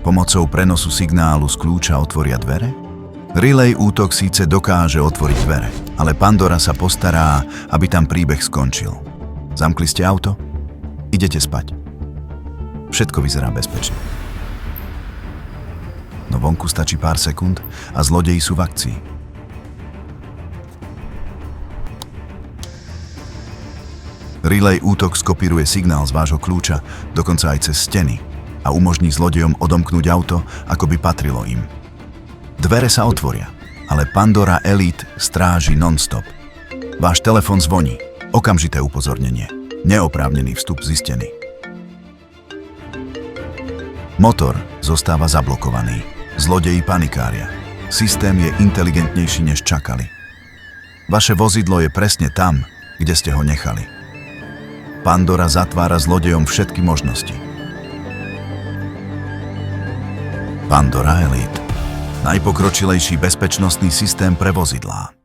Pomocou prenosu signálu z kľúča otvoria dvere? Relay útok síce dokáže otvoriť dvere, ale Pandora sa postará, aby tam príbeh skončil. Zamkli ste auto? Idete spať. Všetko vyzerá bezpečne. No vonku stačí pár sekúnd a zlodeji sú v akcii. Relay útok skopíruje signál z vášho kľúča, dokonca aj cez steny, a umožní zlodejom odomknúť auto, ako by patrilo im. Dvere sa otvoria, ale Pandora Elite stráži non-stop. Váš telefón zvoní. Okamžité upozornenie. Neoprávnený vstup zistený. Motor zostáva zablokovaný. Zlodeji panikária. Systém je inteligentnejší, než čakali. Vaše vozidlo je presne tam, kde ste ho nechali. Pandora zatvára zlodejom všetky možnosti. Pandora Elite. Najpokročilejší bezpečnostný systém pre vozidlá.